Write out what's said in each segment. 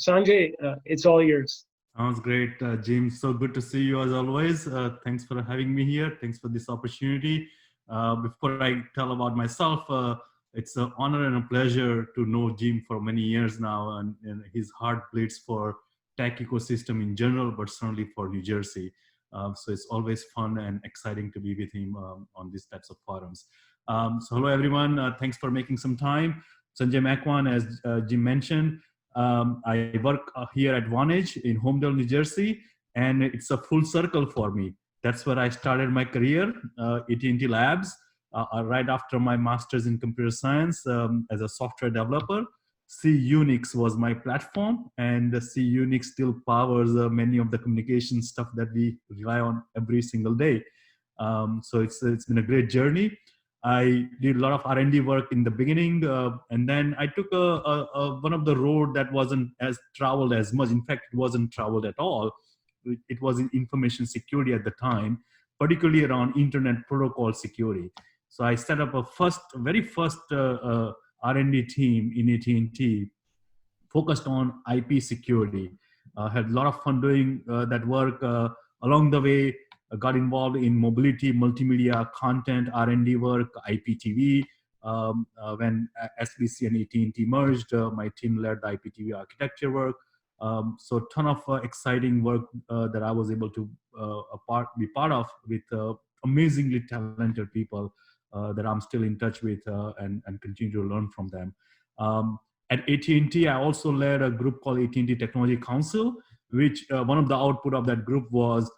Sanjay, it's all yours. Sounds great, Jim. So good to see you as always. Thanks for having me here. Thanks for this opportunity. Before I tell about myself, it's an honor and a pleasure to know Jim for many years now, and his heart bleeds for tech ecosystem in general, but certainly for New Jersey. So it's always fun and exciting to be with him on these types of forums. So hello, everyone. Thanks for making some time. Sanjay Macwan, as Jim mentioned. I work here at Vonage in Homedale, New Jersey, and it's a full circle for me. That's where I started my career, AT&T Labs, right after my master's in computer science as a software developer. C Unix was my platform, and C Unix still powers many of the communication stuff that we rely on every single day. So it's been a great journey. I did a lot of R&D work in the beginning, and then I took one of the road that wasn't as traveled as much. In fact, it wasn't traveled at all. It was in information security at the time, particularly around internet protocol security. So I set up a very first R&D team in AT&T focused on IP security. Had a lot of fun doing that work. Along the way, got involved in mobility, multimedia, content, R&D work, IPTV. When SBC and AT&T merged, my team led the IPTV architecture work. So a ton of exciting work that I was able to be part of with amazingly talented people that I'm still in touch with and continue to learn from them. At AT&T, I also led a group called AT&T Technology Council, which one of the output of that group was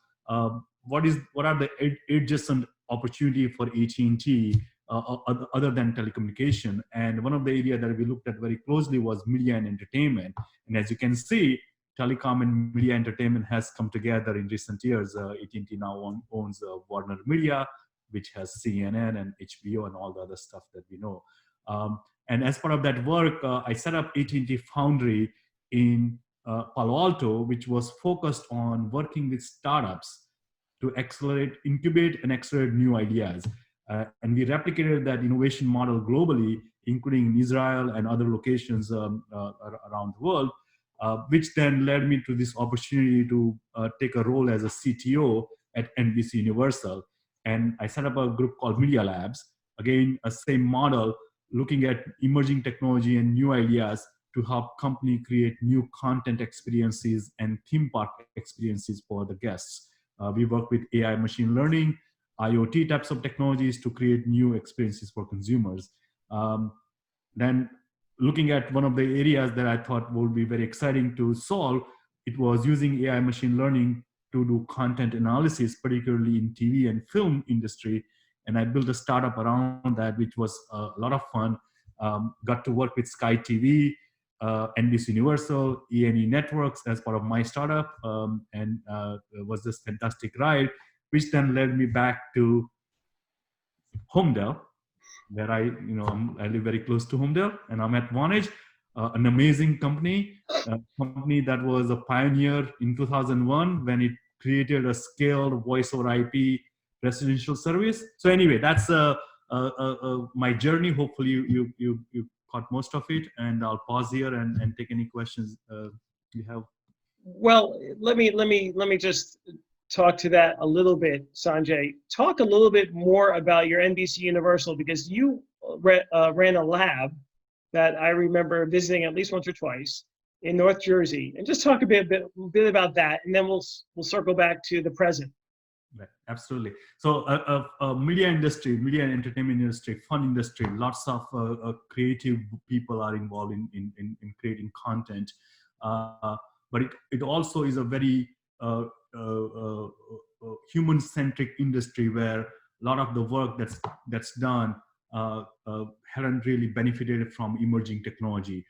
what are the adjacent opportunity for AT&T other than telecommunication. And one of the areas that we looked at very closely was media and entertainment. And as you can see, telecom and media entertainment has come together in recent years. AT&T now owns Warner Media, which has CNN and HBO and all the other stuff that we know. And as part of that work, I set up AT&T Foundry in Palo Alto, which was focused on working with startups to incubate and accelerate new ideas. And we replicated that innovation model globally, including in Israel and other locations around the world, which then led me to this opportunity to take a role as a CTO at NBC Universal. And I set up a group called Media Labs, again, a same model, looking at emerging technology and new ideas to help company create new content experiences and theme park experiences for the guests. We work with AI, machine learning, IoT types of technologies to create new experiences for consumers. Then looking at one of the areas that I thought would be very exciting to solve, it was using AI machine learning to do content analysis, particularly in TV and film industry. And I built a startup around that, which was a lot of fun. Got to work with Sky TV, NBC Universal, E&E Networks as part of my startup, and it was this fantastic ride, which then led me back to Homedale, where I live very close to Homedale, and I'm at Vonage, an amazing company, a company that was a pioneer in 2001 when it created a scaled voice over IP residential service. So anyway, that's my journey. Hopefully you caught most of it, and I'll pause here and take any questions you have. Well, let me just talk to that a little bit, Sanjay. Talk a little bit more about your NBC Universal, because you ran a lab that I remember visiting at least once or twice in North Jersey, and just talk a bit about that, and then we'll circle back to the present. Right, absolutely. So media industry, media and entertainment industry, fun industry, lots of creative people are involved in creating content. But it also is a very human-centric industry where a lot of the work that's done hadn't really benefited from emerging technology.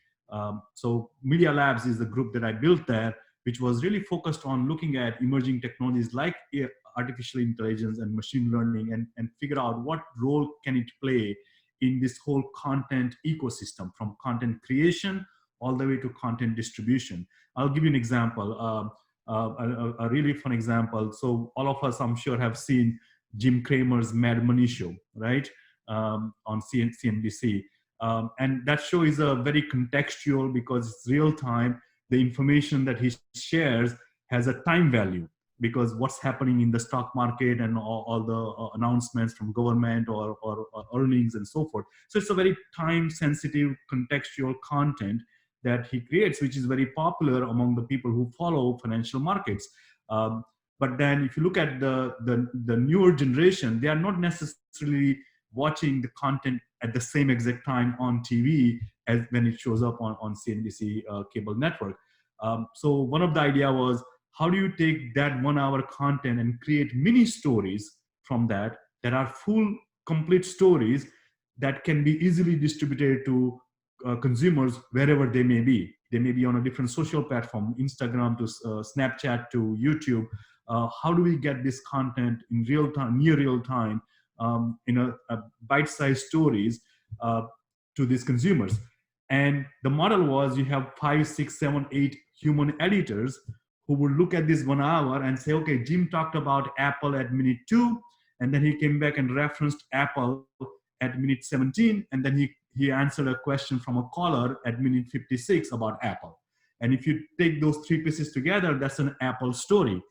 So Media Labs is the group that I built there, which was really focused on looking at emerging technologies like artificial intelligence and machine learning, and figure out what role can it play in this whole content ecosystem, from content creation all the way to content distribution. I'll give you an example, a really fun example. So all of us, I'm sure, have seen Jim Cramer's Mad Money show, right? On CNBC. And that show is very contextual because it's real time. the information that he shares has a time value, because what's happening in the stock market and all the announcements from government or earnings and so forth. So it's a very time sensitive contextual content that he creates, which is very popular among the people who follow financial markets. But then if you look at the newer generation, they are not necessarily watching the content at the same exact time on TV as when it shows up on CNBC cable network. So one of the idea was, how do you take that 1 hour content and create mini stories from that are full, complete stories that can be easily distributed to consumers wherever they may be. They may be on a different social platform, Instagram to Snapchat to YouTube. How do we get this content in real time, near real time, in a bite-sized stories to these consumers? And the model was, you have 5, 6, 7, 8 human editors who would look at this 1 hour and say, okay, Jim talked about Apple at minute 2, and then he came back and referenced Apple at minute 17, and then he answered a question from a caller at minute 56 about Apple. And if you take those 3 pieces together, that's an Apple story.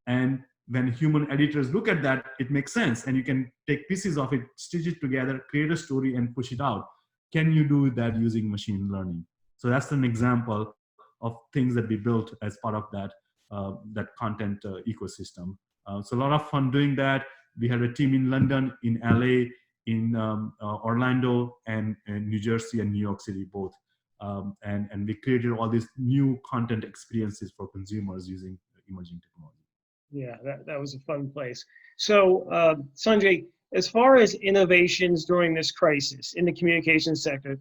And when human editors look at that, it makes sense. And you can take pieces of it, stitch it together, create a story, and push it out. Can you do that using machine learning? So that's an example of things that we built as part of that content ecosystem. So a lot of fun doing that. We had a team in London, in LA, in Orlando, and New Jersey and New York City both. And we created all these new content experiences for consumers using emerging technology. Yeah, that was a fun place. So Sanjay, as far as innovations during this crisis in the communications sector,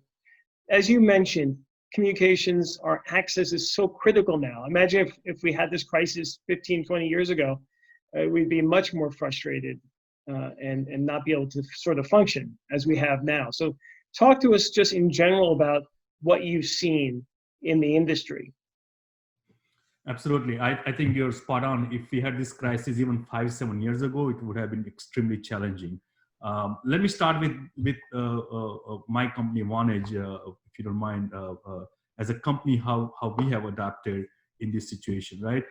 as you mentioned, communications, our access is so critical now. Imagine if we had this crisis 15, 20 years ago, we'd be much more frustrated and not be able to sort of function as we have now. So talk to us just in general about what you've seen in the industry. Absolutely. I think you're spot on. If we had this crisis even 5, 7 years ago, it would have been extremely challenging. Let me start with my company, Vonage, if you don't mind, as a company, how we have adapted in this situation, right?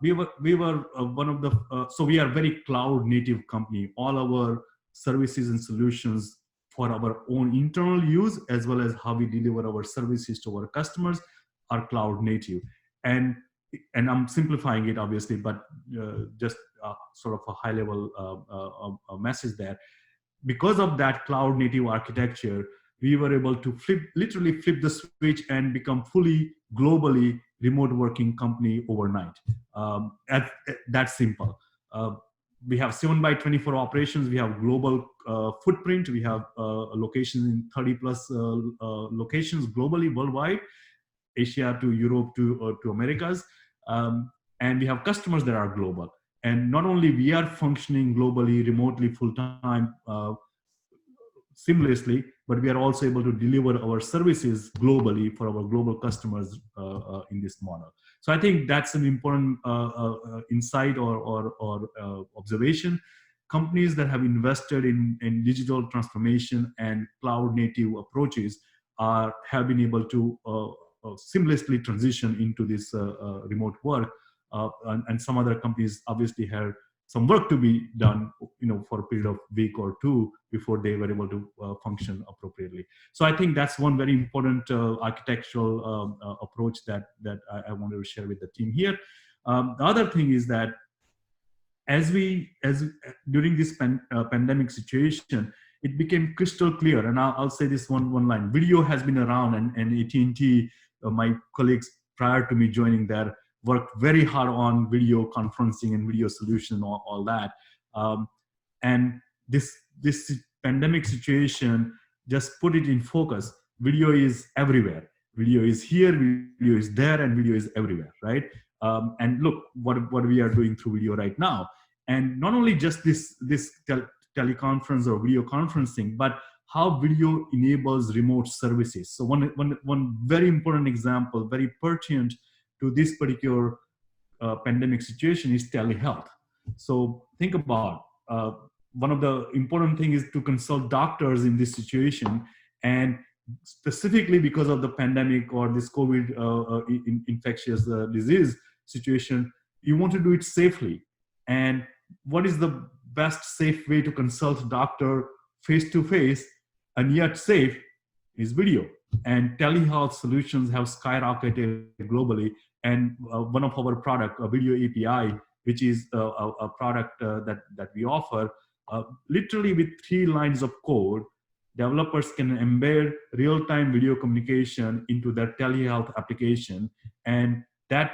We were one of the, so we are a very cloud native company. All our services and solutions for our own internal use, as well as how we deliver our services to our customers, are cloud native. And I'm simplifying it, obviously, but just sort of a high level message there. Because of that cloud native architecture, we were able to literally flip the switch and become fully globally remote working company overnight. That's simple. We have 7/24 operations. We have global footprint. We have locations in 30 plus locations globally, worldwide, Asia to Europe to Americas. And we have customers that are global. And not only we are functioning globally, remotely, full-time, seamlessly, but we are also able to deliver our services globally for our global customers in this model. So I think that's an important insight or observation. Companies that have invested in digital transformation and cloud native approaches have been able to seamlessly transition into this remote work, and some other companies obviously have some work to be done, for a period of week or two before they were able to function appropriately. So I think that's one very important architectural approach that I wanted to share with the team here. The other thing is that as during this pandemic situation, it became crystal clear, and I'll say this one line. Video has been around, and AT&T, my colleagues prior to me joining there, worked very hard on video conferencing and video solution, all that. And this pandemic situation just put it in focus. Video is everywhere. Video is here, video is there, and video is everywhere, right? And look what we are doing through video right now. And not only just this teleconference or video conferencing, but how video enables remote services. So one very important example, very pertinent to this particular pandemic situation, is telehealth. So think about one of the important things is to consult doctors in this situation, and specifically because of the pandemic or this COVID infectious disease situation, you want to do it safely. And what is the best safe way to consult a doctor face to face and yet safe is video. And telehealth solutions have skyrocketed globally. And one of our product, a video API, which is a product that we offer, literally with 3 lines of code, developers can embed real-time video communication into their telehealth application. And that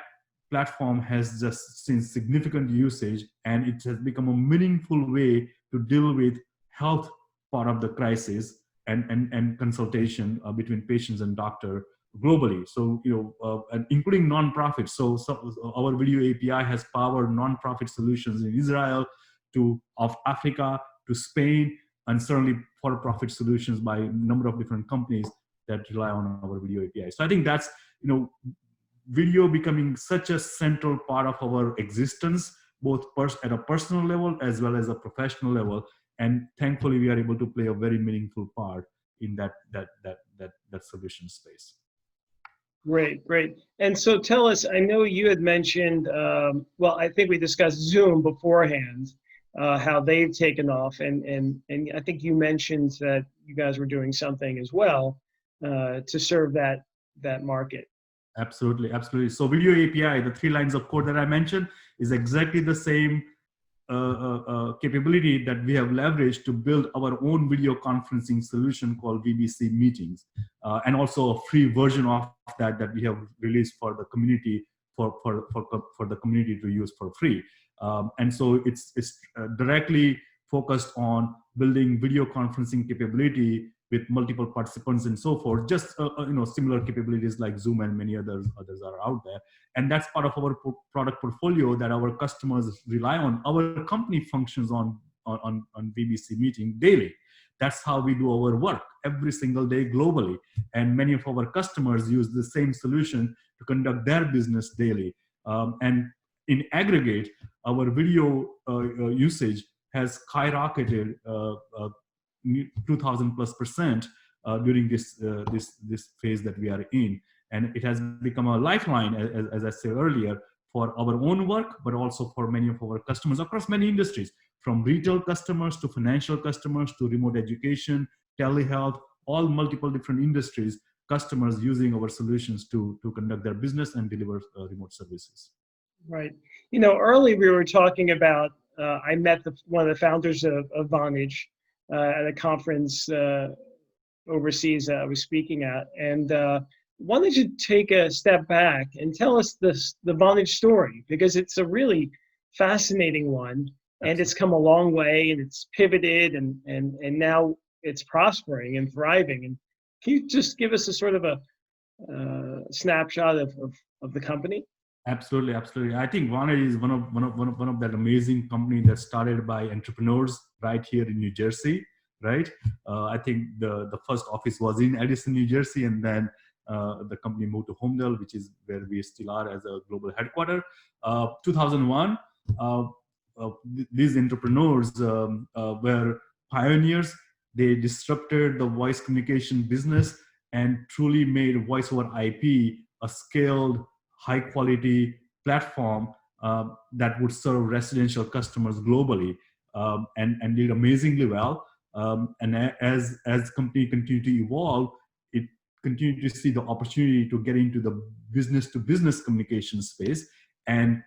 platform has just seen significant usage, and it has become a meaningful way to deal with health part of the crisis and consultation between patients and doctor globally. So, and including nonprofits. So our video API has powered nonprofit solutions in Israel, of Africa, to Spain, and certainly for-profit solutions by a number of different companies that rely on our video API. So I think that's, video becoming such a central part of our existence, both at a personal level as well as a professional level. And thankfully, we are able to play a very meaningful part in that solution space. Great. And so tell us, I know you had mentioned, well, I think we discussed Zoom beforehand, how they've taken off. And I think you mentioned that you guys were doing something as well to serve that market. Absolutely. So video API, the 3 lines of code that I mentioned, is exactly the same capability that we have leveraged to build our own video conferencing solution called VBC Meetings, and also a free version of that we have released for the community for the community to use for free. And so it's directly focused on building video conferencing capability with multiple participants and so forth, just similar capabilities like Zoom and many others are out there. And that's part of our product portfolio that our customers rely on. Our company functions on VBC Meeting daily. That's how we do our work every single day globally. And many of our customers use the same solution to conduct their business daily. And in aggregate, our video usage has skyrocketed 2,000+% during this phase that we are in, and it has become a lifeline, as I said earlier, for our own work, but also for many of our customers across many industries, from retail customers to financial customers to remote education, telehealth, all multiple different industries, customers using our solutions to conduct their business and deliver remote services. Right. Earlier we were talking about, I met one of the founders of Vonage at a conference overseas that I was speaking at, and wanted to take a step back and tell us the Bondage story, because it's a really fascinating one. And it's come a long way, and it's pivoted, and now it's prospering and thriving. And can you just give us a sort of a snapshot of the company? Absolutely. I think Vonage is one of that amazing company that started by entrepreneurs right here in New Jersey, right? I think the first office was in Edison, New Jersey, and then the company moved to Homedale, which is where we still are as a global headquarters. 2001, these entrepreneurs were pioneers. They disrupted the voice communication business and truly made voice over IP a scaled, high quality platform that would serve residential customers globally, and did amazingly well. And as company continued to evolve, it continued to see the opportunity to get into the business to business communication space, and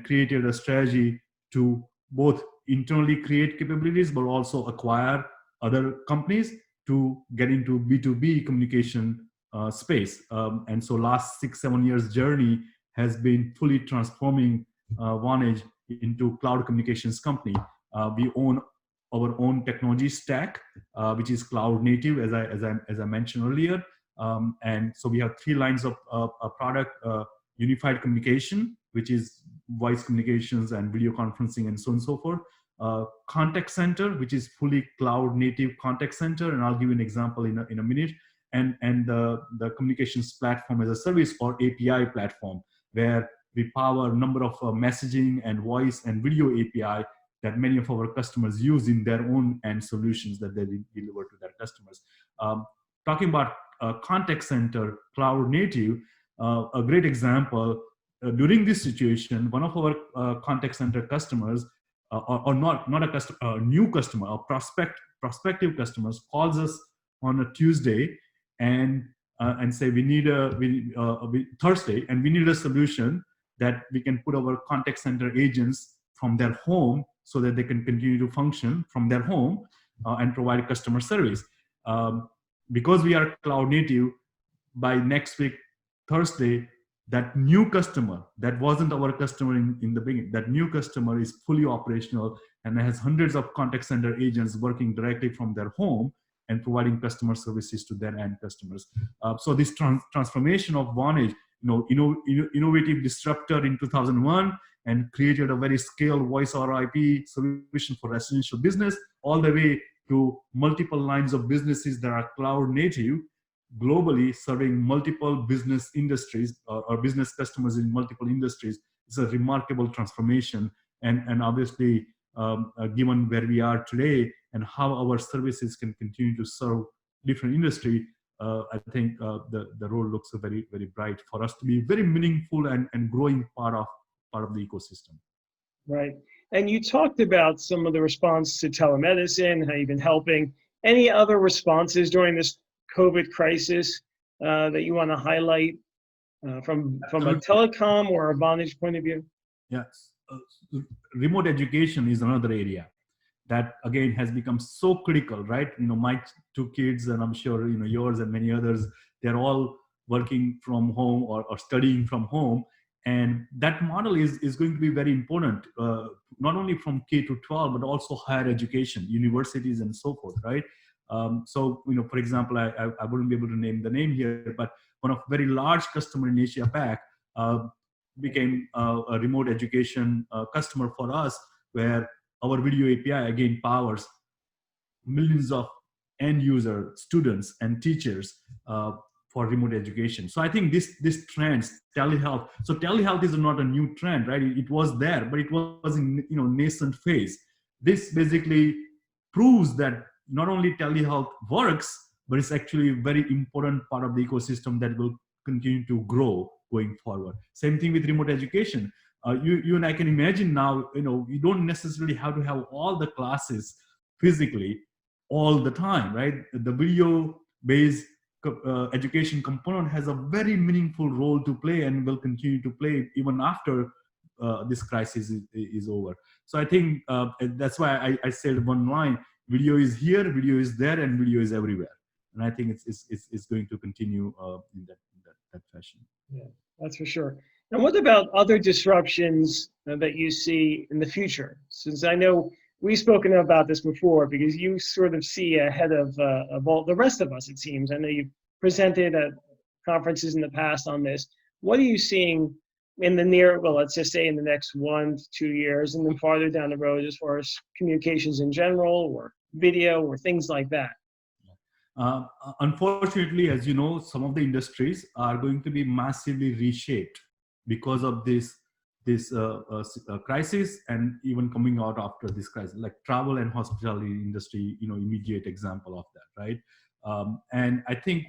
created a strategy to both internally create capabilities, but also acquire other companies to get into B2B communication space. And so last 6-7 years journey has been fully transforming Vonage into cloud communications company. We own our own technology stack, which is cloud native, as I mentioned earlier. And so we have 3 lines of a product: unified communication, which is voice communications and video conferencing and so on and so forth. Contact center, which is fully cloud native contact center, and I'll give you an example in a minute. And the communications platform as a service, or API platform, where we power a number of messaging and voice and video API that many of our customers use in their own end solutions that they deliver to their customers. Talking about contact center cloud native. A great example, during this situation, one of our contact center customers, or not a customer, a new customer, a prospective customers calls us on a Tuesday and say we need Thursday, and we need a solution that we can put our contact center agents from their home so that they can continue to function from their home and provide customer service. Because we are cloud native, by next week, Thursday, that new customer that wasn't our customer in the beginning, that new customer is fully operational and has hundreds of contact center agents working directly from their home and providing customer services to their end customers. So this transformation of Vonage, innovative disruptor in 2001, and created a very scaled voice or IP solution for residential business, all the way to multiple lines of businesses that are cloud native, globally serving multiple business industries or business customers in multiple industries. It's a remarkable transformation. And obviously, given where we are today and how our services can continue to serve different industry, I think the road looks very, very bright for us to be very meaningful and growing part of the ecosystem. Right. And you talked about some of the response to telemedicine, how you've been helping. Any other responses during this COVID crisis that you want to highlight from a telecom or a Vonage point of view? Yes. Remote education is another area that again has become so critical, right? My two kids, and I'm sure yours and many others, they're all working from home or studying from home. And that model is going to be very important, not only from K to 12, but also higher education, universities and so forth, right? So, for example, I wouldn't be able to name the name here, but one of very large customer in Asia Pac became a remote education customer for us, where our video API again powers millions of end user students and teachers for remote education. So I think this trends, telehealth. So telehealth is not a new trend, right? It was there, but it was in nascent phase. This basically proves that not only telehealth works, but it's actually a very important part of the ecosystem that will continue to grow going forward. Same thing with remote education. You and I can imagine now, you don't necessarily have to have all the classes physically all the time, right? The video-based education component has a very meaningful role to play and will continue to play even after this crisis is over. So I think that's why I said one line: video is here, video is there, and video is everywhere. And I think it's going to continue in that fashion. Yeah, that's for sure. And what about other disruptions that you see in the future? Since I know we've spoken about this before, because you sort of see ahead of all the rest of us, it seems. I know you've presented at conferences in the past on this. What are you seeing in the let's just say in the next 1 to 2 years, and then farther down the road as far as communications in general, or video, or things like that? Unfortunately, as you know, some of the industries are going to be massively reshaped because of this crisis, and even coming out after this crisis, like travel and hospitality industry, immediate example of that, right? And I think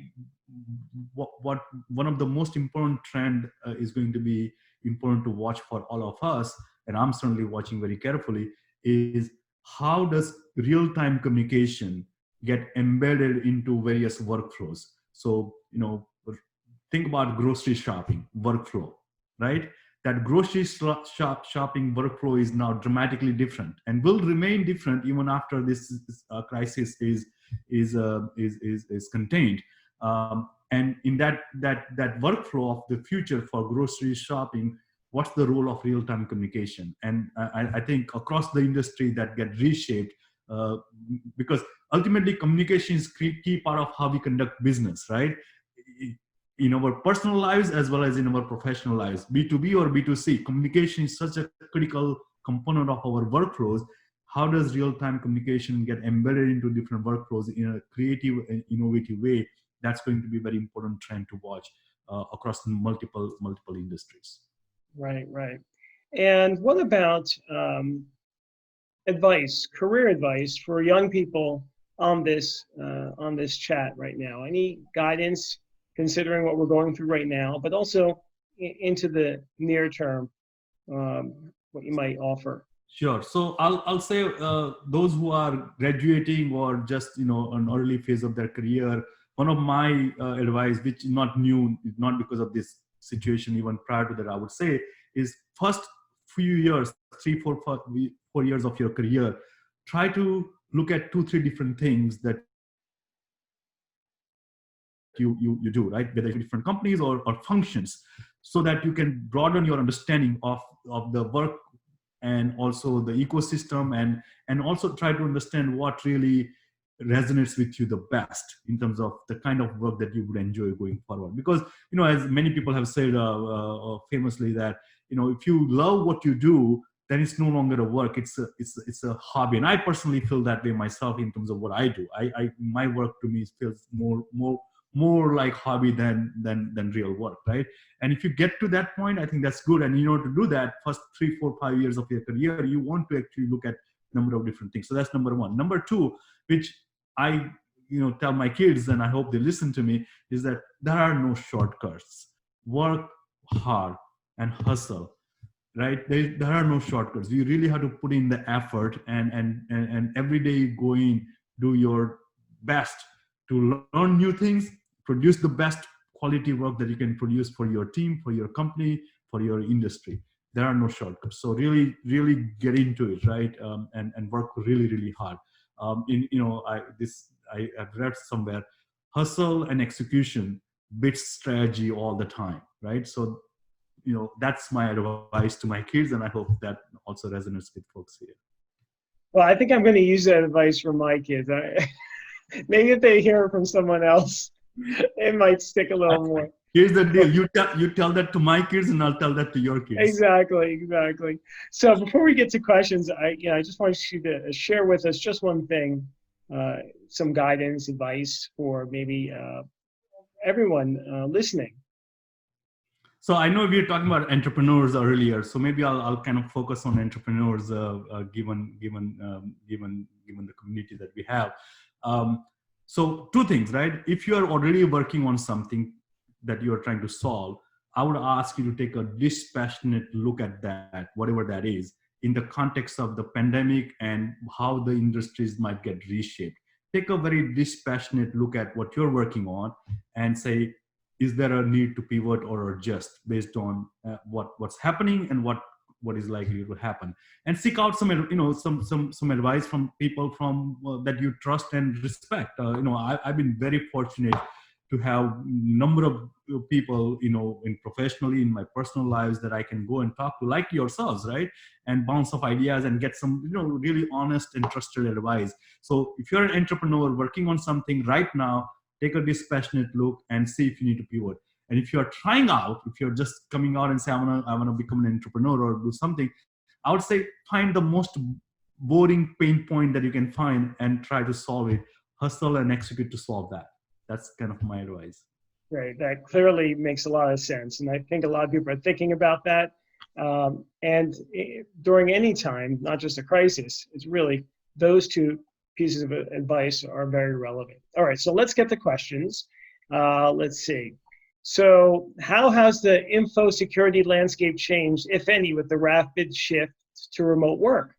what one of the most important trend is going to be important to watch for all of us, and I'm certainly watching very carefully, is how does real-time communication get embedded into various workflows. So, think about grocery shopping workflow, right? That grocery shopping workflow is now dramatically different and will remain different even after this crisis is contained. And in that workflow of the future for grocery shopping, what's the role of real-time communication? And I think across the industry that get reshaped, because ultimately communication is key part of how we conduct business, right? In our personal lives as well as in our professional lives, B2B or B2C, communication is such a critical component of our workflows. How does real-time communication get embedded into different workflows in a creative and innovative way? That's going to be a very important trend to watch across multiple industries. Right. And what about advice, career advice for young people on this chat right now? Any guidance considering what we're going through right now, but also into the near term, what you might offer? Sure. So I'll say those who are graduating or just an early phase of their career, one of my advice, which is not new, not because of this situation, even prior to that, I would say, is first few years, 3, 4 years of your career, try to look at 2, 3 different things that you do, right? Whether it's different companies or functions, so that you can broaden your understanding of the work and also the ecosystem, and also try to understand what really resonates with you the best in terms of the kind of work that you would enjoy going forward. Because as many people have said famously, that if you love what you do, then it's no longer a work, it's a hobby. And I personally feel that way myself in terms of what I do. My work to me feels more like hobby than real work, right? And if you get to that point, I think that's good. And to do that, first 3, 4, 5 years of your career, you want to actually look at a number of different things. So that's number one. Number two, which I tell my kids, and I hope they listen to me, is that there are no shortcuts. Work hard and hustle, right? There are no shortcuts. You really have to put in the effort, and every day go in, do your best to learn new things, produce the best quality work that you can produce for your team, for your company, for your industry. There are no shortcuts. So really, really get into it, right? And work really, really hard. I've read somewhere, hustle and execution beats strategy all the time, right? So that's my advice to my kids, and I hope that also resonates with folks here. Well, I think I'm going to use that advice from my kids. Maybe if they hear it from someone else, it might stick a little more. Here's the deal. You tell that to my kids, and I'll tell that to your kids. Exactly. So before we get to questions, I just want you to share with us just one thing, some guidance, advice for maybe everyone listening. So I know we were talking about entrepreneurs earlier, so maybe I'll kind of focus on entrepreneurs, given the community that we have. So 2 things, right? If you are already working on something that you are trying to solve, I would ask you to take a dispassionate look at that, whatever that is, in the context of the pandemic and how the industries might get reshaped. Take a very dispassionate look at what you're working on and say, is there a need to pivot or adjust based on what's happening and what is likely to happen? And seek out some advice from people that you trust and respect. I've been very fortunate to have number of people, in professionally, in my personal lives, that I can go and talk to, like yourselves, right? And bounce off ideas and get some, really honest and trusted advice. So if you're an entrepreneur working on something right now, take a dispassionate look and see if you need to pivot. And if you're trying out, if you're just coming out and say, I want to become an entrepreneur or do something, I would say find the most boring pain point that you can find and try to solve it. Hustle and execute to solve that. That's kind of my advice. Right. That clearly makes a lot of sense. And I think a lot of people are thinking about that. During any time, not just a crisis, it's really those 2 pieces of advice are very relevant. All right. So let's get the questions. Let's see. So how has the info security landscape changed, if any, with the rapid shift to remote work?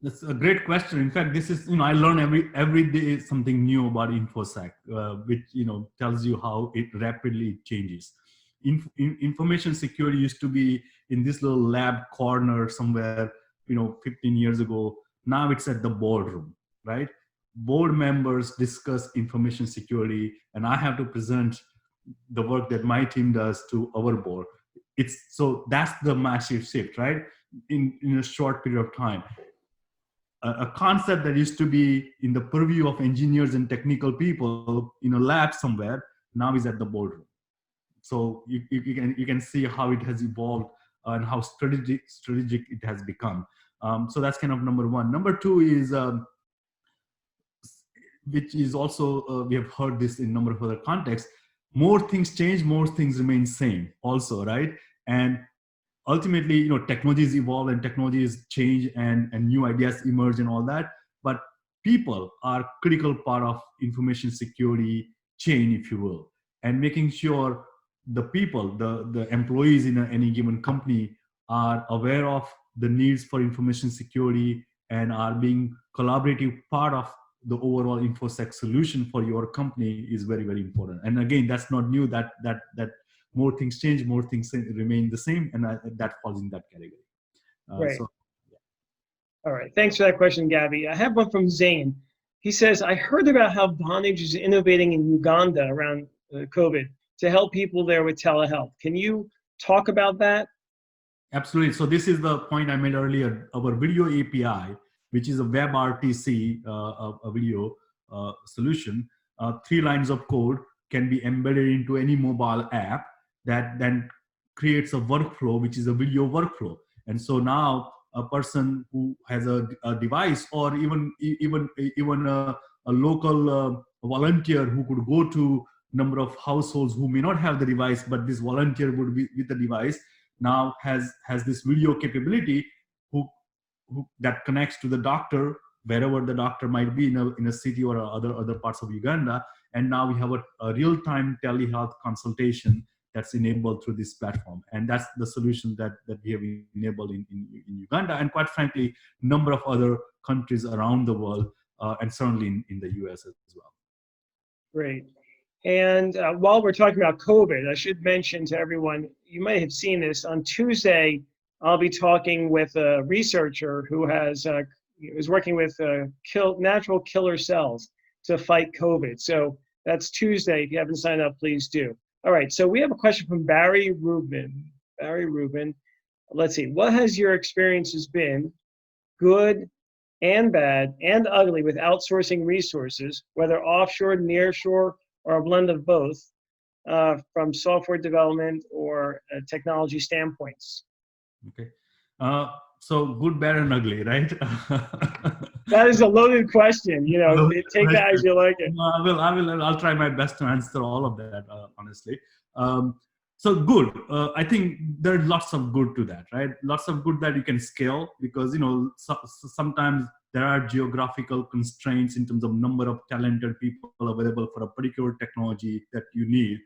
That's a great question. In fact, this is, I learn every day something new about InfoSec, which, tells you how it rapidly changes. Information security used to be in this little lab corner somewhere, 15 years ago. Now it's at the boardroom, right? Board members discuss information security, and I have to present the work that my team does to our board. So that's the massive shift, right? In a short period of time. A concept that used to be in the purview of engineers and technical people in a lab somewhere, now is at the boardroom. So you can see how it has evolved and how strategic it has become. So that's kind of number one. Number two is, which is also, we have heard this in a number of other contexts, more things change, more things remain same also, right? And ultimately, technologies evolve and technologies change and new ideas emerge and all that. But people are critical part of information security chain, if you will, and making sure the people, the employees in any given company are aware of the needs for information security and are being collaborative part of the overall infosec solution for your company is very, very important. And again, that's not new, that more things change, more things remain the same, and that falls in that category. Right. So All right. Thanks for that question, Gabby. I have one from Zane. He says, I heard about how Vonage is innovating in Uganda around COVID to help people there with telehealth. Can you talk about that? absolutely. So this is the point I made earlier. Our video API, which is a WebRTC, a video solution, 3 lines of code can be embedded into any mobile app that then creates a workflow, which is a video workflow. And so now a person who has a device, or even a local volunteer who could go to number of households who may not have the device, but this volunteer would be with the device, now has this video capability who that connects to the doctor wherever the doctor might be in a city or other parts of Uganda. And now we have a real-time telehealth consultation that's enabled through this platform. And that's the solution that we have enabled in Uganda, and quite frankly, number of other countries around the world, and certainly in the US as well. Great. And while we're talking about COVID, I should mention to everyone, you might have seen this, on Tuesday, I'll be talking with a researcher who is working with natural killer cells to fight COVID. So that's Tuesday. If you haven't signed up, please do. All right, so we have a question from Barry Rubin. Barry Rubin, let's see. What has your experiences been, good and bad and ugly, with outsourcing resources, whether offshore, nearshore, or a blend of both, from software development or technology standpoints? Okay. So good, bad, and ugly, right? That is a loaded question. You know, take that as you like it. I'll try my best to answer all of that, honestly. So good. I think there's lots of good to that, right? Lots of good that you can scale, because sometimes there are geographical constraints in terms of number of talented people available for a particular technology that you need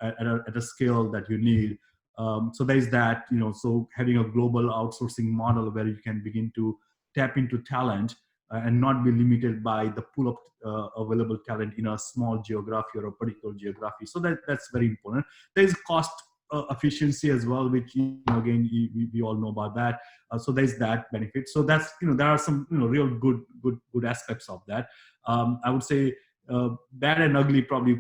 at a scale that you need. So there's that, so having a global outsourcing model where you can begin to tap into talent and not be limited by the pool of available talent in a small geography or a particular geography. So that's very important. There's cost efficiency as well, which again we all know about that. So there's that benefit. So that's there are some real good aspects of that. I would say bad and ugly, probably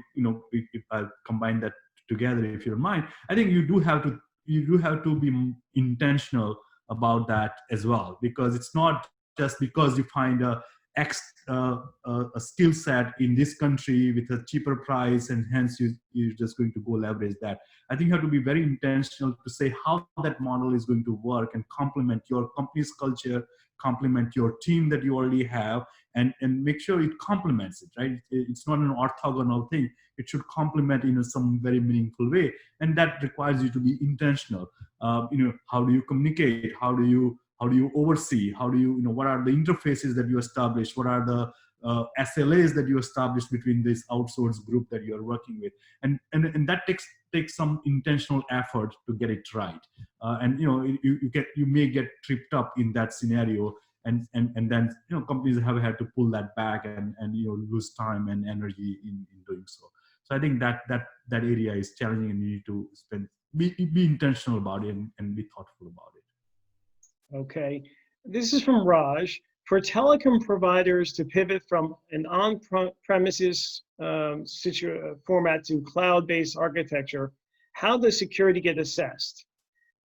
if I combine that together, if you don't mind, I think you do have to be intentional about that as well, because it's not just because you find a skill set in this country with a cheaper price and hence you're just going to go leverage that. I think you have to be very intentional to say how that model is going to work and complement your company's culture, complement your team that you already have, and make sure it complements it, right? It's not an orthogonal thing. It should complement in some very meaningful way, and that requires you to be intentional. How do you communicate? How do you oversee? How do you, what are the interfaces that you establish? What are the SLAs that you establish between this outsourced group that you are working with? And that takes some intentional effort to get it right. And you may get tripped up in that scenario, and then companies have had to pull that back and lose time and energy in doing so. So I think that area is challenging, and you need to be intentional about it and be thoughtful about it. Okay, this is from Raj. For telecom providers to pivot from an on-premises format to cloud-based architecture, how does security get assessed?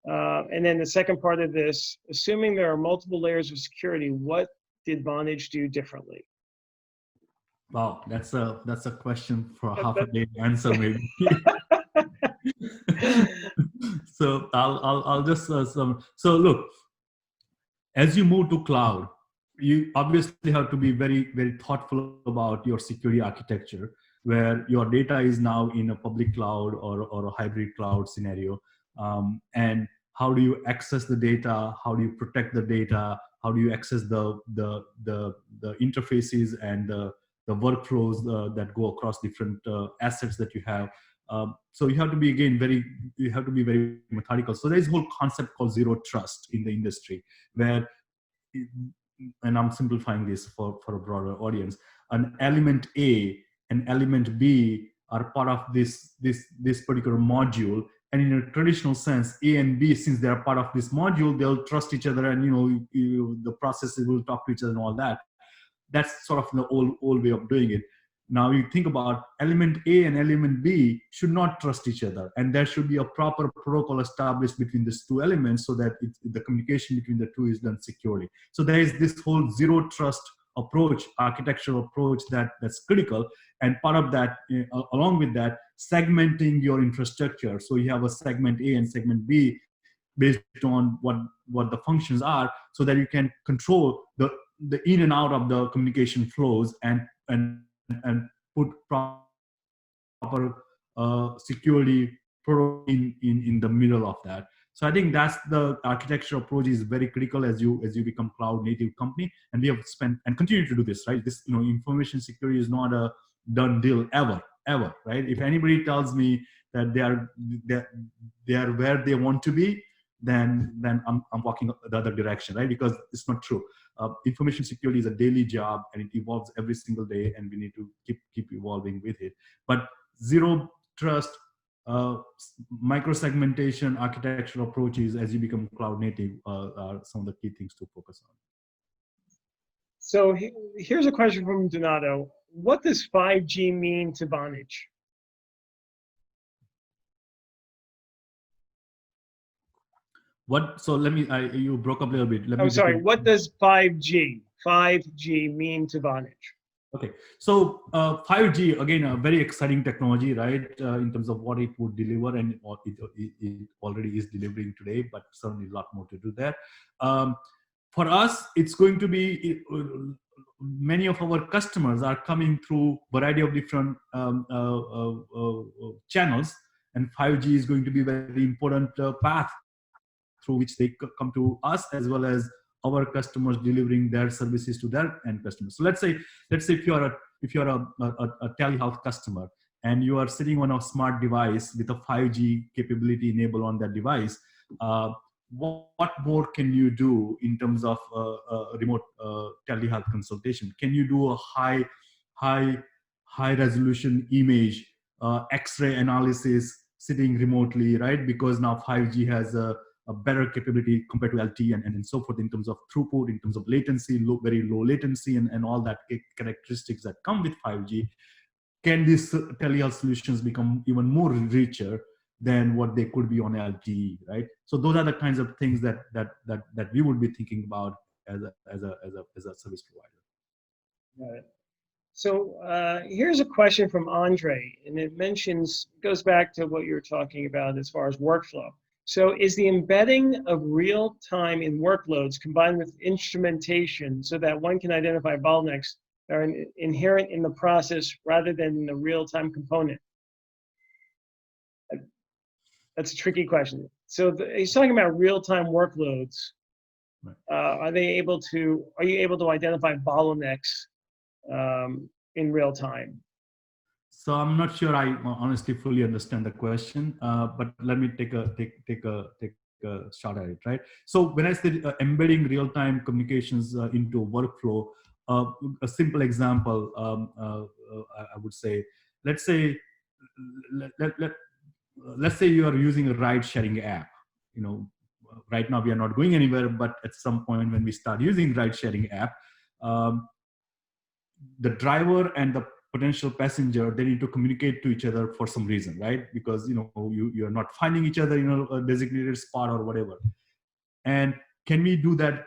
And then the second part of this, assuming there are multiple layers of security, what did Vonage do differently? Wow, that's a question for half a day to answer, maybe. So I'll just so look. As you move to cloud, you obviously have to be very, very thoughtful about your security architecture, where your data is now in a public cloud or a hybrid cloud scenario. And how do you access the data? How do you protect the data? how do you access the interfaces and the workflows that go across different assets that you have. So you have to be very methodical. So there is a whole concept called zero trust in the industry, where, and I'm simplifying this for a broader audience, an element A and element B are part of this particular module. And in a traditional sense, A and B, since they are part of this module, they'll trust each other, and the processes will talk to each other and all that. That's sort of the old way of doing it. Now you think about element A and element B should not trust each other, and there should be a proper protocol established between these two elements so that the communication between the two is done securely. So there is this whole zero trust approach, architectural approach that's critical. And part of that, along with that, segmenting your infrastructure. So you have a segment A and segment B based on what the functions are, so that you can control the in and out of the communication flows and put proper security in the middle of that. So I think that's the architecture approach is very critical as you become cloud native company. And we have spent and continue to do this, right? This, information security is not a done deal ever, right? If anybody tells me that they are where they want to be, then I'm walking the other direction, right? Because it's not true. Information security is a daily job, and it evolves every single day, and we need to keep evolving with it. But zero trust, micro-segmentation, architectural approaches as you become cloud native are some of the key things to focus on. So here's a question from Donato. What does 5G mean to Vonage? So let me, you broke up a little bit. I'm sorry, what does 5G mean to Vonage? Okay, so 5G, again, a very exciting technology, right? In terms of what it would deliver, and what it already is delivering today, but certainly a lot more to do there. For us, it's going to be, many of our customers are coming through a variety of different channels, and 5G is going to be a very important path through which they come to us, as well as our customers delivering their services to their end customers. So let's say if you're a telehealth customer and you are sitting on a smart device with a 5G capability enabled on that device, what more can you do in terms of remote telehealth consultation? Can you do a high resolution image, X-ray analysis sitting remotely, right? Because now 5G has a better capability compared to LTE and so forth in terms of throughput, in terms of latency, very low latency, and all that characteristics that come with 5G. Can these telehealth solutions become even more richer than what they could be on LTE, right? So those are the kinds of things that we would be thinking about as a service provider. Got it. So here's a question from Andre, and it goes back to what you're talking about as far as workflow. So is the embedding of real time in workloads combined with instrumentation so that one can identify bottlenecks that are inherent in the process rather than the real time component? That's a tricky question. So he's talking about real time workloads. Right. Are you able to identify bottlenecks in real time? So I'm not sure I honestly fully understand the question, but let me take a shot at it, right? So when I say embedding real-time communications into a workflow, a simple example, I would say, let's say you are using a ride-sharing app. Right now we are not going anywhere, but at some point when we start using ride-sharing app, the driver and the potential passenger, they need to communicate to each other for some reason, right? Because you're not finding each other in a designated spot or whatever. And can we do that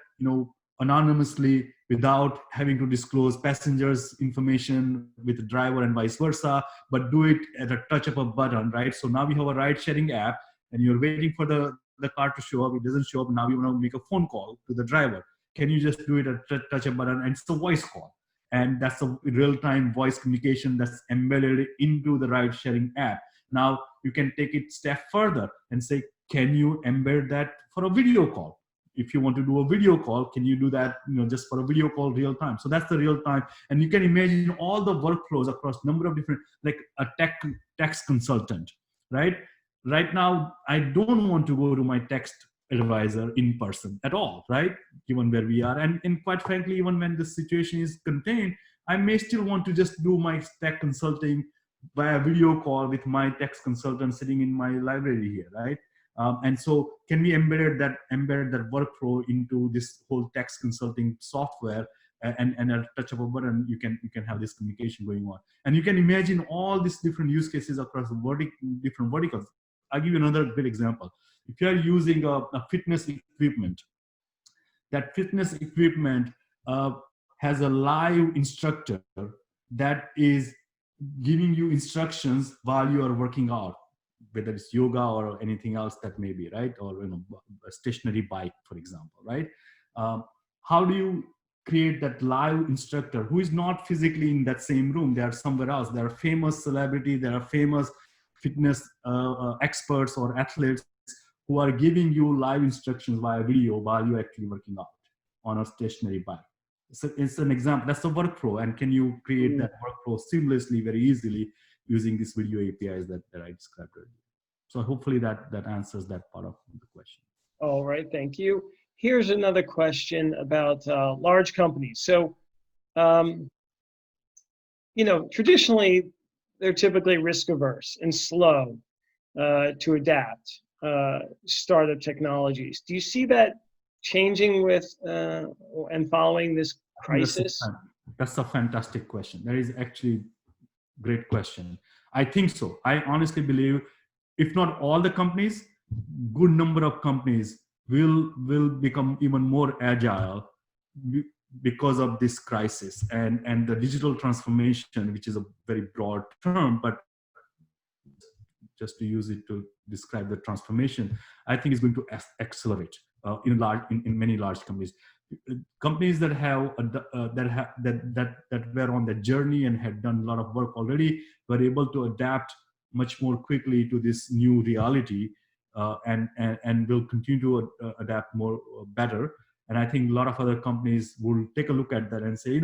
anonymously without having to disclose passengers information with the driver and vice versa, but do it at a touch of a button, right? So now we have a ride sharing app and you're waiting for the car to show up. It doesn't show up. Now you want to make a phone call to the driver. Can you just do it at a touch of a button? And it's a voice call. And that's a real-time voice communication that's embedded into the ride-sharing app. Now you can take it a step further and say, can you embed that for a video call? if you want to do a video call, can you do that, just for a video call real time? So that's the real time. And you can imagine all the workflows across number of different, like a tax consultant, right? Right now, I don't want to go to my tax advisor in person at all, right? Given where we are. And quite frankly, even when the situation is contained, I may still want to just do my tax consulting via video call with my tax consultant sitting in my library here, right? And so can we embed that workflow into this whole tax consulting software, and at a touch of a button, you can have this communication going on. And you can imagine all these different use cases across different verticals. I'll give you another great example. If you are using a fitness equipment, that fitness equipment has a live instructor that is giving you instructions while you are working out, whether it's yoga or anything else that may be, right? Or a stationary bike, for example, right? How do you create that live instructor who is not physically in that same room? They are somewhere else. They are famous celebrity. They are famous fitness experts or athletes who are giving you live instructions via video while you're actually working out on a stationary bike. So it's an example. That's the workflow. And can you create that workflow seamlessly, very easily, using these video APIs that I described earlier? So hopefully that answers that part of the question. All right, thank you. Here's another question about large companies. So, traditionally, they're typically risk averse and slow to adapt startup technologies. Do you see that changing with and following this crisis? That's a fantastic question. That is actually a great question. I think so. I honestly believe, if not all the companies, good number of companies will become even more agile because of this crisis and the digital transformation, which is a very broad term, but just to use it to describe the transformation, I think is going to accelerate in many large companies. Companies that were on the journey and had done a lot of work already were able to adapt much more quickly to this new reality, and will continue to adapt more better. And I think a lot of other companies will take a look at that and say,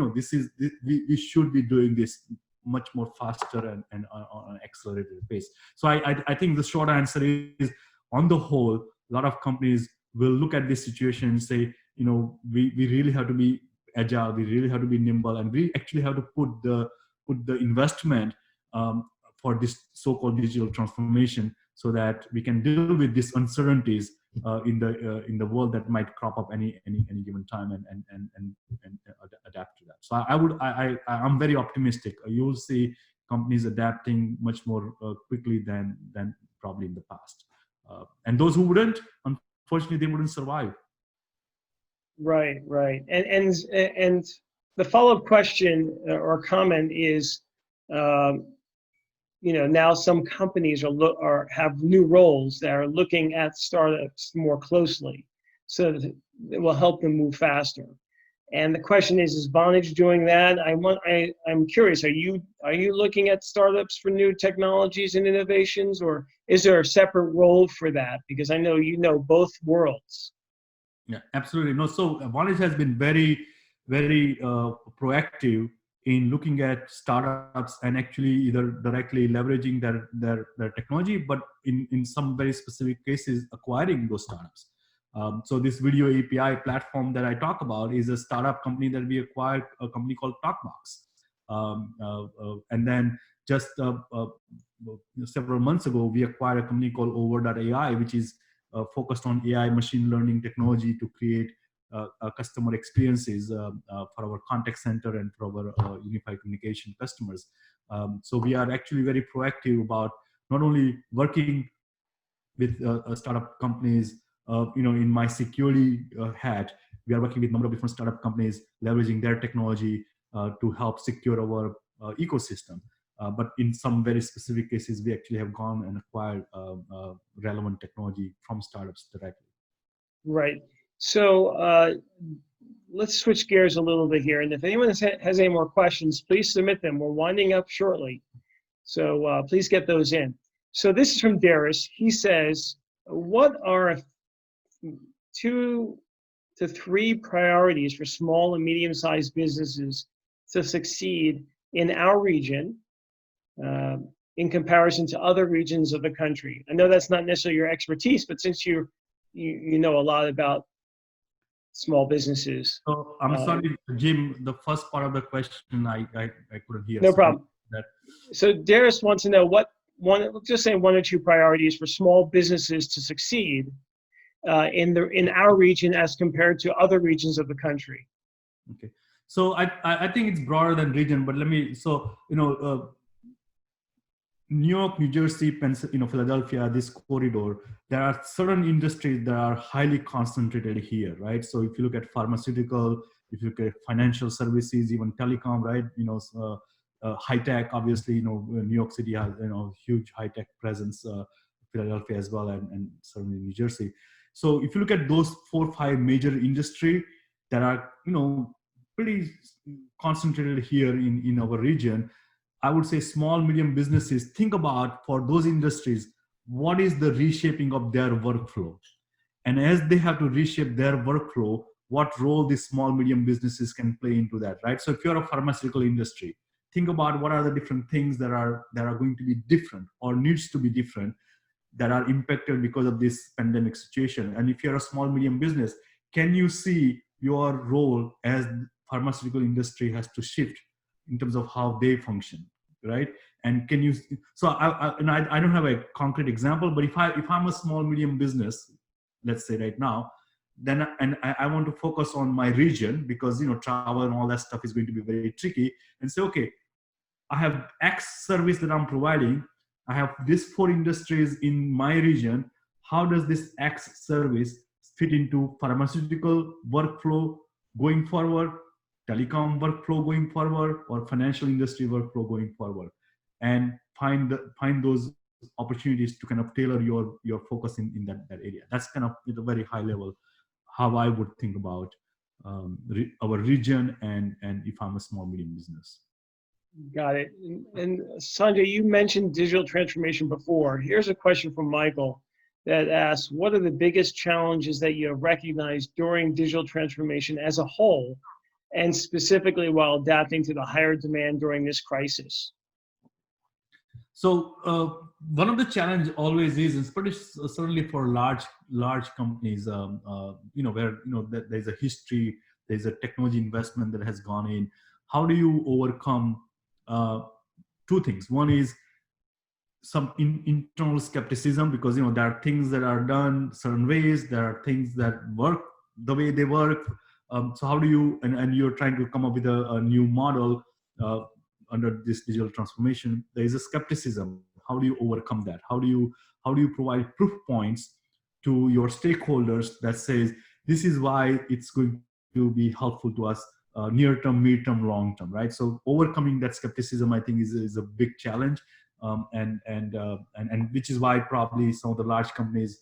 we should be doing this much more faster and on an accelerated pace. So I think the short answer is, on the whole, a lot of companies will look at this situation and say, we really have to be agile, we really have to be nimble, and we actually have to put the investment for this so-called digital transformation, so that we can deal with these uncertainties in the world that might crop up any given time, and adapt to that. So I'm very optimistic. You'll see companies adapting much more quickly than probably in the past. And those who wouldn't, unfortunately, they wouldn't survive. Right. And the follow-up question or comment is, now some companies have new roles that are looking at startups more closely, so that it will help them move faster. And the question is Vonage doing that? I'm curious. Are you looking at startups for new technologies and innovations, or is there a separate role for that? Because I know both worlds. Yeah, absolutely. No, so Vonage has been very, very proactive in looking at startups and actually either directly leveraging their technology, but in some very specific cases, acquiring those startups. So this video API platform that I talk about is a startup company that we acquired, a company called TalkBox. And then just several months ago, we acquired a company called Over.ai, which is focused on AI machine learning technology to create customer experiences for our contact center and for our unified communication customers. So we are actually very proactive about not only working with startup companies. In my security hat, we are working with a number of different startup companies, leveraging their technology to help secure our ecosystem. But in some very specific cases, we actually have gone and acquired relevant technology from startups directly. Right. So let's switch gears a little bit here. And if anyone has any more questions, please submit them. We're winding up shortly. So please get those in. So this is from Darius. He says, what are two to 3 priorities for small and medium-sized businesses to succeed in our region in comparison to other regions of the country. I know that's not necessarily your expertise, but since you know a lot about small businesses. So I'm sorry, Jim, the first part of the question I couldn't hear. No so problem. That, So Darius wants to know just say 1 or 2 priorities for small businesses to succeed in our region as compared to other regions of the country. okay. So I think it's broader than region, but let me, New York, New Jersey, Philadelphia, this corridor, there are certain industries that are highly concentrated here, right? So if you look at pharmaceutical, if you look at financial services, even telecom, right? High tech, obviously, New York City has, huge high tech presence, Philadelphia as well, and certainly New Jersey. So if you look at those 4 or 5 major industry that are, pretty concentrated here in our region, I would say small, medium businesses, think about for those industries, what is the reshaping of their workflow? And as they have to reshape their workflow, what role these small, medium businesses can play into that, right? So if you're a pharmaceutical industry, think about what are the different things that are going to be different or needs to be different that are impacted because of this pandemic situation. And if you're a small, medium business, can you see your role as pharmaceutical industry has to shift in terms of how they function, right? And can you, so I don't have a concrete example, but if I'm a small, medium business, let's say right now, then, and I want to focus on my region because, travel and all that stuff is going to be very tricky, and say, okay, I have X service that I'm providing. I have these 4 industries in my region. How does this X service fit into pharmaceutical workflow going forward, telecom workflow going forward, or financial industry workflow going forward? And find those opportunities to kind of tailor your focus in that area. That's kind of at a very high level how I would think about our region and if I'm a small, medium business. Got it. And Sanjay, you mentioned digital transformation before. Here's a question from Michael that asks, what are the biggest challenges that you have recognized during digital transformation as a whole, and specifically while adapting to the higher demand during this crisis? So one of the challenge always is pretty certainly for large companies, where there's a history, there's a technology investment that has gone in. How do you overcome 2 things? One is some internal skepticism because there are things that are done certain ways, there are things that work the way they work. So how do you and you're trying to come up with a new model under this digital transformation? There is a skepticism. How do you overcome that? How do you provide proof points to your stakeholders that says this is why it's going to be helpful to us near term, mid term, long term, right? So overcoming that skepticism, I think, is a big challenge, and which is why probably some of the large companies,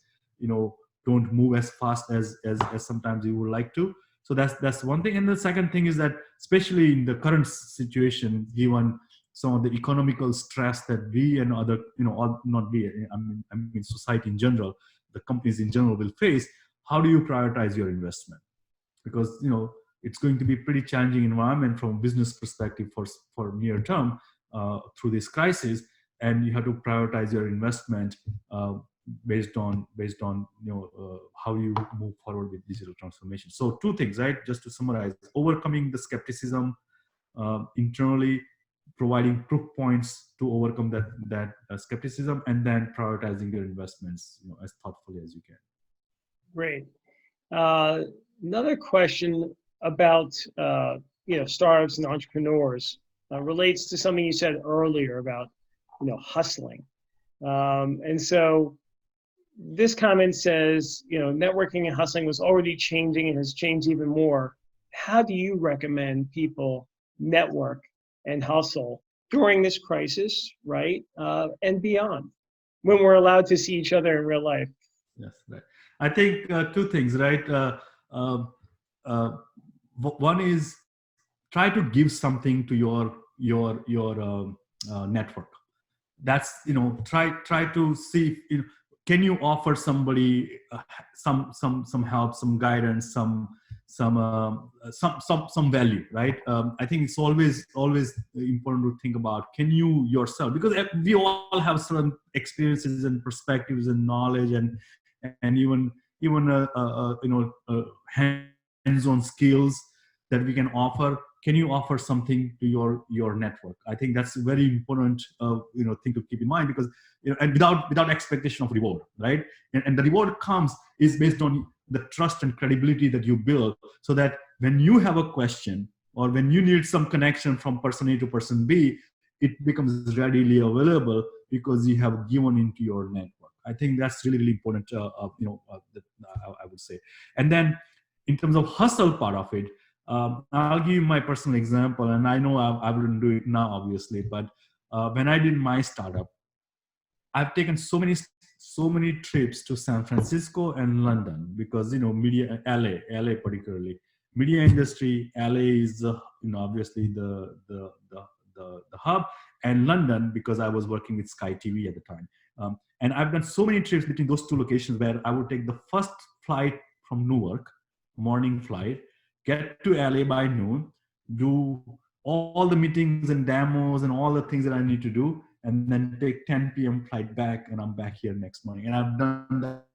don't move as fast as sometimes you would like to. So that's one thing. And the second thing is that, especially in the current situation, given some of the economical stress that we and other, not we, I mean society in general, the companies in general will face, how do you prioritize your investment? Because, it's going to be pretty challenging environment from a business perspective for near term through this crisis, and you have to prioritize your investment based on how you move forward with digital transformation. So 2 things, right? Just to summarize: overcoming the skepticism internally, providing proof points to overcome that skepticism, and then prioritizing your investments as thoughtfully as you can. Great. Another question about startups and entrepreneurs relates to something you said earlier about hustling. And so this comment says, networking and hustling was already changing and has changed even more. How do you recommend people network and hustle during this crisis, right? And beyond, when we're allowed to see each other in real life? Yes, right. I think 2 things, right? One is try to give something to your network. That's try to see can you offer somebody some help, some guidance, some value, right? I think it's always important to think about, can you yourself, because we all have certain experiences and perspectives and knowledge and even hands-on skills that we can offer. Can you offer something to your network? I think that's a very important thing to keep in mind, because and without expectation of reward, right? And the reward comes is based on the trust and credibility that you build, so that when you have a question or when you need some connection from person A to person B, it becomes readily available because you have given into your network. I think that's really important. I would say. And then in terms of hustle part of it, I'll give you my personal example, and I know I wouldn't do it now, obviously, but when I did my startup, I've taken so many trips to San Francisco and London, because media, LA particularly, media industry. LA is obviously the hub, and London because I was working with Sky TV at the time. And I've done so many trips between those two locations where I would take the first flight from Newark, morning flight, get to LA by noon, do all the meetings and demos and all the things that I need to do, and then take 10 p.m. flight back, and I'm back here next morning. And I've done that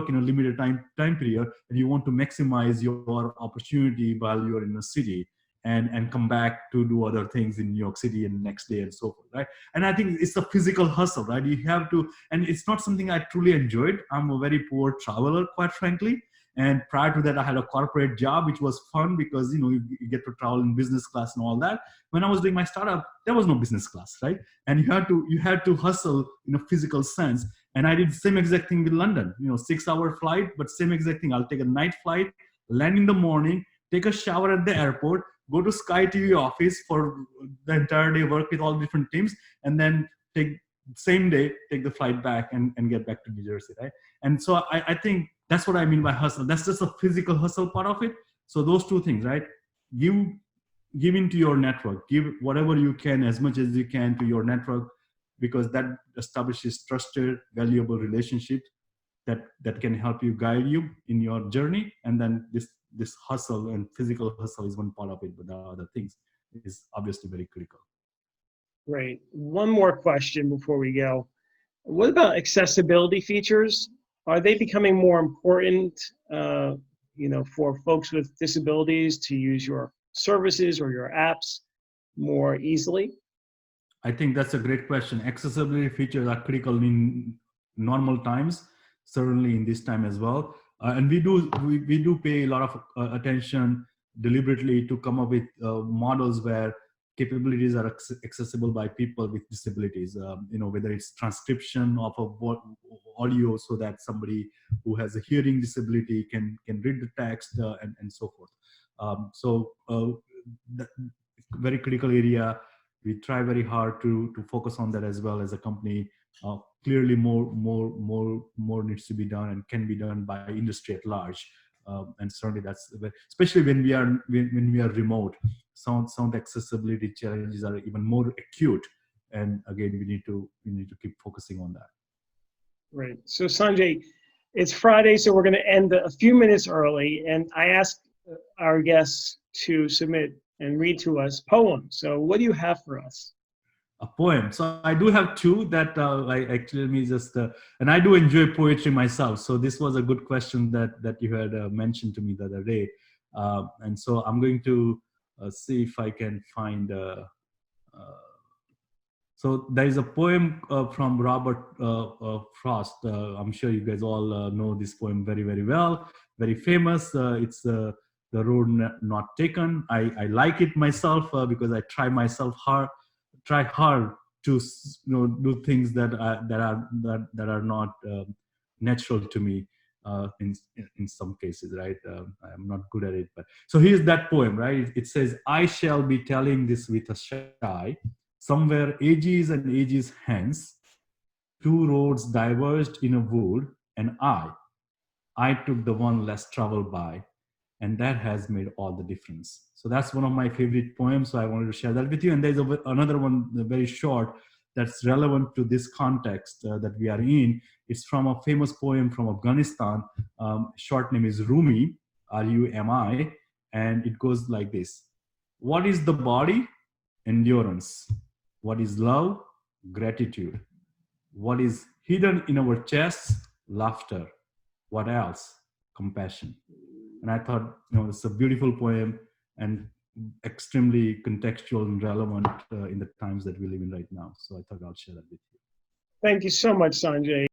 in a limited time period, and you want to maximize your opportunity while you're in a city, and come back to do other things in New York City and next day and so forth, right? And I think it's a physical hustle, right? You have to, and it's not something I truly enjoyed. I'm a very poor traveler, quite frankly. And prior to that, I had a corporate job, which was fun because you get to travel in business class and all that. When I was doing my startup, there was no business class, right? And you had to hustle in a physical sense. And I did the same exact thing with London. 6-hour flight, but same exact thing. I'll take a night flight, land in the morning, take a shower at the airport, go to Sky TV office for the entire day, work with all different teams, and then same day take the flight back and get back to New Jersey, right? And so I think that's what I mean by hustle. That's just a physical hustle part of it. So those two things, right? Give into your network, give whatever you can, as much as you can to your network, because that establishes trusted, valuable relationships that can help you, guide you in your journey. And then this hustle and physical hustle is one part of it, but the other things is obviously very critical. Great. One more question before we go. What about accessibility features? Are they becoming more important, for folks with disabilities to use your services or your apps more easily? I think that's a great question. Accessibility features are critical in normal times, certainly in this time as well. And we do pay a lot of attention deliberately to come up with models where capabilities are accessible by people with disabilities. Whether it's transcription of audio, so that somebody who has a hearing disability can read the text and so forth. Very critical area. We try very hard to focus on that as well as a company. Clearly, more needs to be done and can be done by industry at large. And certainly, that's especially when we are remote. Sound accessibility challenges are even more acute. And again, we need to keep focusing on that. Right. So Sanjay, it's Friday, so we're going to end a few minutes early, and I asked our guests to submit and read to us poems. So what do you have for us? A poem. So I do have two that and I do enjoy poetry myself. So this was a good question that you had mentioned to me the other day. And so I'm going to see if I can find. So there is a poem from Robert Frost. I'm sure you guys all know this poem very, very well. Very famous. It's The Road Not Taken. I like it myself because I try hard to do things that are not natural to me in some cases, right? I'm not good at it, but so here's that poem, right? It says, "I shall be telling this with a shy. Somewhere ages and ages hence, two roads diverged in a wood, and I took the one less traveled by, and that has made all the difference." So that's one of my favorite poems. So I wanted to share that with you. And there's another one, very short, that's relevant to this context that we are in. It's from a famous poem from Afghanistan. Short name is Rumi, Rumi, and it goes like this. What is the body? Endurance. What is love? Gratitude. What is hidden in our chests? Laughter. What else? Compassion. And I thought, it's a beautiful poem and extremely contextual and relevant in the times that we live in right now. So I thought I'll share that with you. Thank you so much, Sanjay.